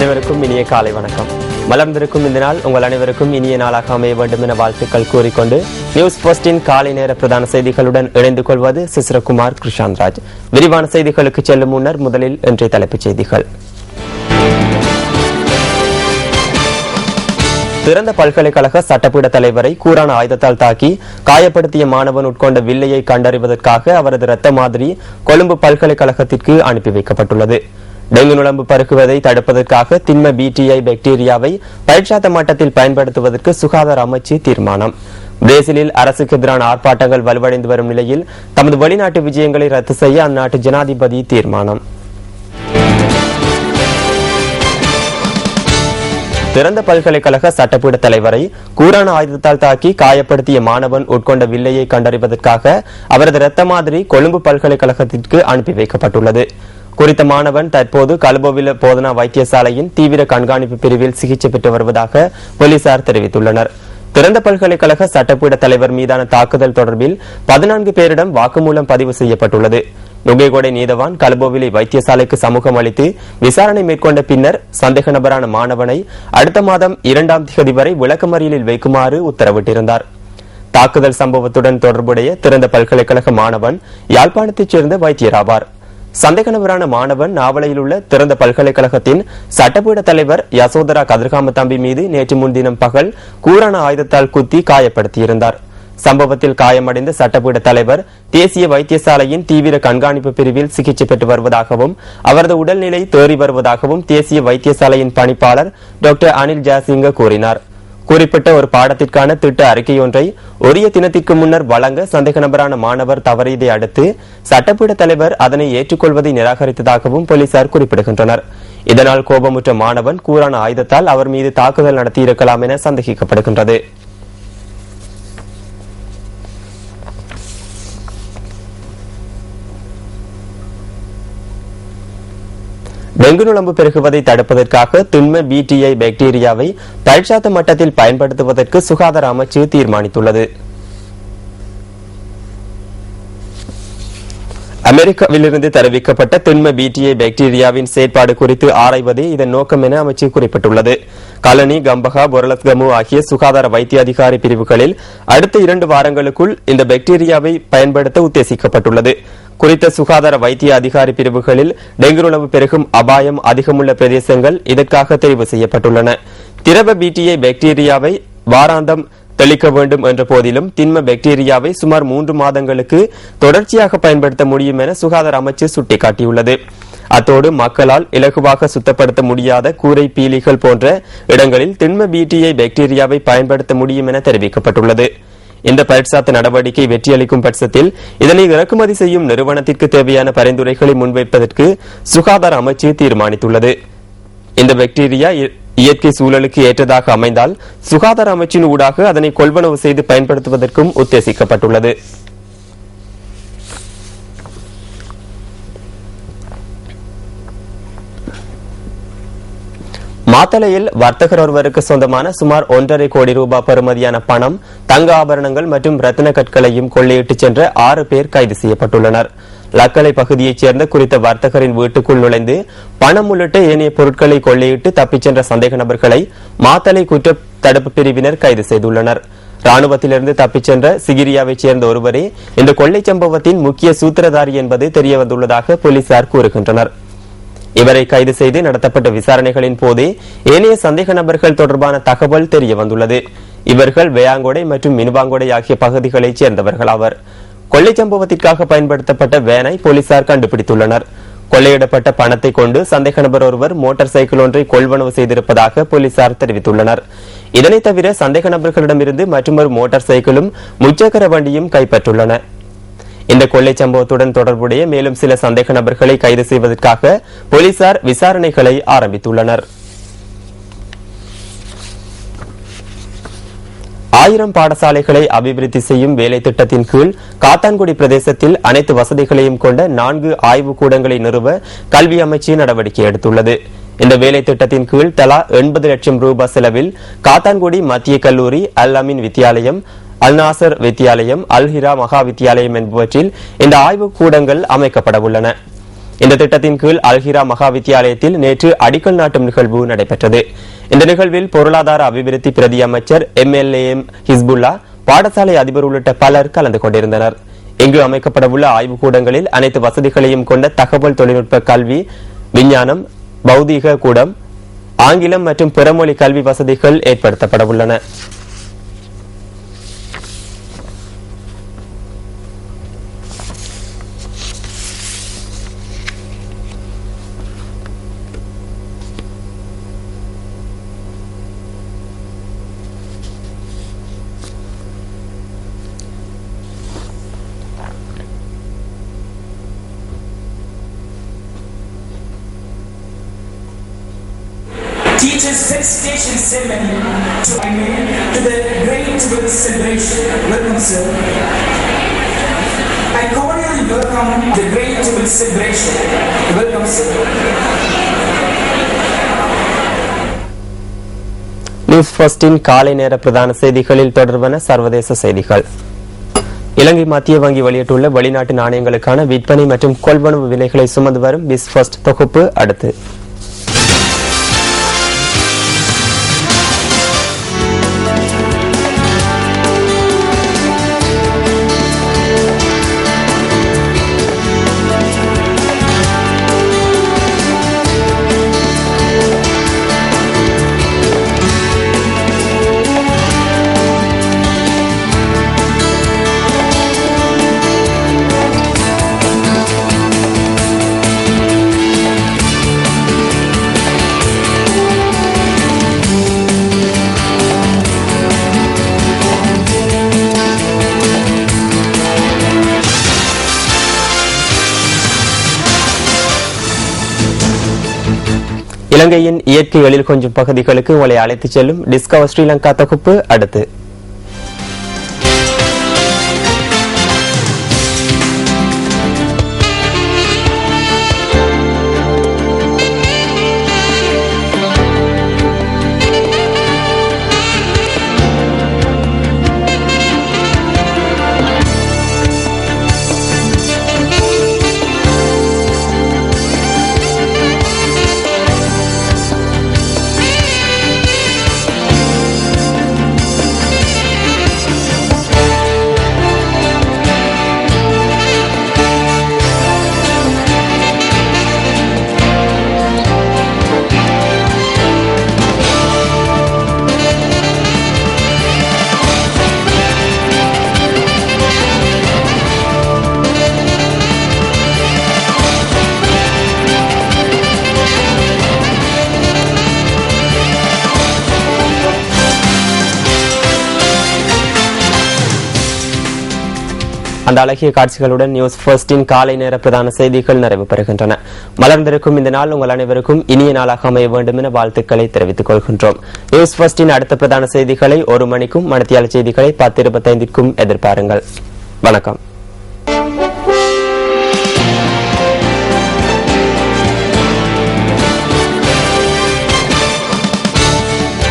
அனைவருக்கும் இனிய காலை வணக்கம். மலர்ந்திருக்கும் இந்த நாள் உங்கள் அனைவருக்கும் இனிய நாளாக அமைய வேண்டும் என வாழ்த்துக்கள் கூறிக்கொண்டு நியூஸ் போஸ்டின் காலை நேர பிரதான செய்திகளுடன் இணைந்து கொள்வது சிசிரகுமார் கிருஷாந்த்ராஜ். விரிவான செய்திகளுக்கு செல்லும் முன்னர் முதலில் இன்றைய தலைப்புச் செய்திகள். திறந்த பல்கலைக்கழக சட்டப்பீட தலைவரை கூரான ஆயுதத்தால் தாக்கி காயப்படுத்திய மாணவன் உட்கொண்ட வில்லையை கண்டறிவதற்காக அவரது இரத்த மாதிரி கொழும்பு பல்கலைக்கழகத்திற்கு அனுப்பி வைக்கப்பட்டுள்ளது. டெங்கு நுளம்பு பருக்குவதை தடுப்பதற்காக திண்ம பிடிஐ பாக்டீரியாவை பரீட்சாத்த மட்டத்தில் பயன்படுத்துவதற்கு சுகாதார அமைச்சு தீர்மானம். பிரேசிலில் அரசுக்கு எதிரான ஆர்ப்பாட்டங்கள் வலுவடைந்து வரும் நிலையில் தமது வெளிநாட்டு விஜயங்களை ரத்து செய்ய அந்நாட்டு ஜனாதிபதி தீர்மானம். திறந்த பல்கலைக்கழக சட்டப்பீட தலைவரை கூரான ஆயுதத்தால் தாக்கி காயப்படுத்திய மாணவன் உட்கொண்ட வில்லையை கண்டறிவதற்காக அவரது இரத்த மாதிரி கொழும்பு பல்கலைக்கழகத்திற்கு அனுப்பி வைக்கப்பட்டுள்ளது. குறித்த மாணவன் தற்போது கலபோவில போதனா வைத்தியசாலையின் தீவிர கண்காணிப்பு பிரிவில் சிகிச்சை பெற்று வருவதாக போலீசார் தெரிவித்துள்ளனர். திறந்த பல்கலைக்கழக சட்டப்பீட தலைவர் மீதான தாக்குதல் தொடர்பில் 14 பேரிடம் வாக்குமூலம் பதிவு செய்யப்பட்டுள்ளது. நுகேகொடை நீதவான் கலபோவிலை வைத்தியசாலைக்கு சமூகம் அளித்து விசாரணை மேற்கொண்ட பின்னர் சந்தேக நபரான மாணவனை அடுத்த மாதம் 2ஆம் தேதி வரை விளக்கமறியலில் வைக்குமாறு உத்தரவிட்டிருந்தார். தாக்குதல் சம்பவத்துடன் தொடர்புடைய திறந்த பல்கலைக்கழக மாணவன் யாழ்ப்பாணத்தைச் சேர்ந்த வைத்தியராவார். சந்தேக நபரான மாணவன் நாவலையில் உள்ள திறந்த பல்கலைக்கழகத்தின் சட்டப்பீட தலைவர் யசோதரா கதிர்காம தம்பி மீது நேற்று முன்தினம் பகல் கூரான ஆயுதத்தால் குத்தி காயப்படுத்தியிருந்தார். சம்பவத்தில் காயமடைந்த சட்டப்பீட தலைவர் தேசிய வைத்தியசாலையின் தீவிர கண்காணிப்பு பிரிவில் சிகிச்சை பெற்று வருவதாகவும் அவரது உடல்நிலை தேறி வருவதாகவும் தேசிய வைத்தியசாலையின் பணிப்பாளர் டாக்டர் அனில் ஜாசிங்க கூறினார். குறிப்பிட்ட ஒரு பாடத்திற்கான திட்ட அறிக்கையொன்றை உரிய தினத்திற்கு முன்னர் வழங்க சந்தேக நபரான மாணவர் தவறியதை அடுத்து சட்டப்பீட தலைவர் அதனை ஏற்றுக்கொள்வதை நிராகரித்ததாகவும் போலீசார் குறிப்பிடுகின்றனர். இதனால் கோபமுற்ற மாணவன் கூரான ஆயுதத்தால் அவர் மீது தாக்குதல் நடத்தியிருக்கலாம் என சந்தேகிக்கப்படுகின்றது. டெங்கு நுளம்பு பெருகுவதை தடுப்பதற்காக திண்ம பிடிஐ பாக்டீரியாவை பரீட்சாத்த மட்டத்தில் பயன்படுத்துவதற்கு சுகாதார அமைச்சு தீர்மானித்துள்ளது. அமெரிக்காவிலிருந்து தெரிவிக்கப்பட்ட திண்ம பிடிஐ பாக்டீரியாவின் செயற்பாடு குறித்து ஆராய்வதே இதன் நோக்கம் என அமைச்சு குறிப்பிட்டுள்ளது. கலனி, கம்பகா, பொரலத்கமு ஆகிய சுகாதார வைத்திய அதிகாரி பிரிவுகளில் அடுத்த 2 வாரங்களுக்குள் இந்த பாக்டீரியாவை பயன்படுத்த உத்தேசிக்கப்பட்டுள்ளது. குறித்த சுகாதார வைத்திய அதிகாரி பிரிவுகளில் டெங்கு நுளம்பு பெருகும் அபாயம் அதிகமுள்ள பிரதேசங்கள் இதற்காக தெரிவு செய்யப்பட்டுள்ளன. திரவ பிடிஐ பாக்டீரியாவை வாராந்தம் தெளிக்க வேண்டும் என்ற போதிலும் திண்ம பாக்டீரியாவை சுமார் 3 மாதங்களுக்கு தொடர்ச்சியாக பயன்படுத்த முடியும் என சுகாதார அமைச்சு சுட்டிக்காட்டியுள்ளது. அத்தோடு மக்களால் இலகுவாக சுத்தப்படுத்த முடியாத கூரை, பீலிகள் போன்ற இடங்களில் திண்ம பிடிஐ பாக்டீரியாவை பயன்படுத்த முடியும் என தெரிவிக்கப்பட்டுள்ளது. இந்த பரீட்சாத்த நடவடிக்கை வெற்றியளிக்கும் பட்சத்தில் இதனை இறக்குமதி செய்யும் நிறுவனத்திற்கு தேவையான பரிந்துரைகளை முன்வைப்பதற்கு சுகாதார அமைச்சு தீர்மானித்துள்ளது. இந்த பாக்டீரியா இயற்கை சூழலுக்கு ஏற்றதாக அமைந்தால் சுகாதார அமைச்சின் ஊடாக அதனை கொள்வனவு செய்து பயன்படுத்துவதற்கும் உத்தேசிக்கப்பட்டுள்ளது. மாத்தளையில் வர்த்தகர் ஒருவருக்கு சொந்தமான சுமார் 1.5 கோடி ரூபாய் பெறுமதியான பணம், தங்க ஆபரணங்கள் மற்றும் ரத்தின கற்களையும் கொள்ளையிட்டு சென்ற 6 பேர் கைது செய்யப்பட்டுள்ளனர். லக்கலை பகுதியைச் சேர்ந்த குறித்த வர்த்தகரின் வீட்டுக்குள் நுழைந்து பணம் உள்ளிட்ட ஏனைய பொருட்களை கொள்ளையிட்டு தப்பிச் சென்ற சந்தேக நபர்களை மாத்தளை குற்ற தடுப்பு பிரிவினர் கைது செய்துள்ளனர். ராணுவத்திலிருந்து தப்பிச் சென்ற சிகிரியாவைச் சேர்ந்த ஒருவரே இந்த கொள்ளை சம்பவத்தின் முக்கிய சூத்திரதாரி என்பது தெரியவந்துள்ளதாக போலீசார் கூறுகின்றனர். இவரை கைது செய்து நடத்தப்பட்ட விசாரணைகளின் போதே ஏனைய சந்தேக நபர்கள் தொடர்பான தகவல் தெரிய வந்துள்ளது. இவர்கள் வேயாங்கொடை மற்றும் மினுவாங்கொடை ஆகிய பகுதிகளைச் சேர்ந்தவர்கள் ஆவர். கொள்ளை சம்பவத்திற்காக பயன்படுத்தப்பட்ட வேனை போலீசார் கண்டுபிடித்துள்ளனர். கொள்ளையிடப்பட்ட பணத்தை கொண்டு சந்தேக நபர் ஒருவர் மோட்டார் சைக்கிள் ஒன்றை கொள்வனவு செய்திருப்பதாக போலீசார் தெரிவித்துள்ளனர். இதனை தவிர சந்தேக நபர்களிடமிருந்து மற்றொரு மோட்டார் சைக்கிளும் முச்சக்கர வண்டியும் கைப்பற்றுள்ளன. இந்த கொள்ளை சம்பவத்துடன் தொடர்புடைய மேலும் சில சந்தேக நபர்களை கைது செய்வதற்காக போலீசார் விசாரணைகளை ஆரம்பித்துள்ளனர். 1000 பாடசாலைகளை அபிவிருத்தி செய்யும் வேலை திட்டத்தின் கீழ் காத்தான்குடி பிரதேசத்தில் அனைத்து வசதிகளையும் கொண்ட 4 ஆய்வு கூடங்களை நிறுவ கல்வி அமைச்சு நடவடிக்கை எடுத்துள்ளது. இந்த வேலை திட்டத்தின் கீழ் தலா 80 லட்சம் ரூபாய் செலவில் காத்தான்குடி மத்திய கல்லூரி, அல் அமீன் வித்தியாலயம், அல் நாசர் வித்தியாலயம், அல் ஹிரா மகா வித்தியாலயம் என்பவற்றில் இந்த ஆய்வு கூடங்கள் அமைக்கப்பட உள்ளன. இந்த திட்டத்தின் கீழ் அல்ஹிரா மகா வித்தியாலயத்தில் நேற்று அடிக்கல் நாட்டும் நிகழ்வு நடைபெற்றது. இந்த நிகழ்வில் பொருளாதார அபிவிருத்தி பிரதி அமைச்சர் MLAM ஹிஸ்புல்லா, பாடசாலை அதிபர் உள்ளிட்ட பலர் கலந்து கொண்டிருந்தனர். இங்கு அமைக்கப்படவுள்ள ஆய்வுக்கூடங்களில் அனைத்து வசதிகளையும் கொண்ட தகவல் தொழில்நுட்ப கல்வி, விஞ்ஞானம், பௌதீக கூடம், ஆங்கிலம் மற்றும் பிறமொழி கல்வி வசதிகள் ஏற்படுத்தப்பட உள்ளன. Teaches set station 7 to the Great Will celebration. Welcome, sir. I cordially welcome the Great Will celebration. Welcome, sir. News ஃபர்ஸ்டின் காலை நேர பிரதான செய்திகளில் தொடர்பான சர்வதேச செய்திகள். இலங்கை மத்திய வங்கி வெளியிட்டுள்ள வெளிநாட்டு நாணயங்களுக்கான விற்பனை மற்றும் கொள்வனவு விலைகளை சுமந்து வரும் பிஸ் ஃபர்ஸ்ட் தொகுப்பு அடுத்து. இலங்கையின் இயற்கை எழில் கொஞ்சம் பகுதிகளுக்கு உங்களை அழைத்துச் செல்லும் டிஸ்கவர் ஸ்ரீலங்கா தொகுப்பு அடுத்து. அந்த அழகிய காட்சிகளுடன் நியூஸ் ஃபர்ஸ்டின் காலை நேர பிரதான செய்திகள் நிறைவு பெறுகின்றன. மலர்ந்திருக்கும் இந்த நாள் உங்கள் அனைவருக்கும் இனிய நாளாக அமைய வேண்டும் என வாழ்த்துக்களை தெரிவித்துக் கொள்கின்றோம். நியூஸ் ஃபர்ஸ்டின் அடுத்த பிரதான செய்திகளை 1 மணிக்கும், மணித்தியால செய்திகளை 10:25க்கும் எதிர்பாருங்கள். வணக்கம்.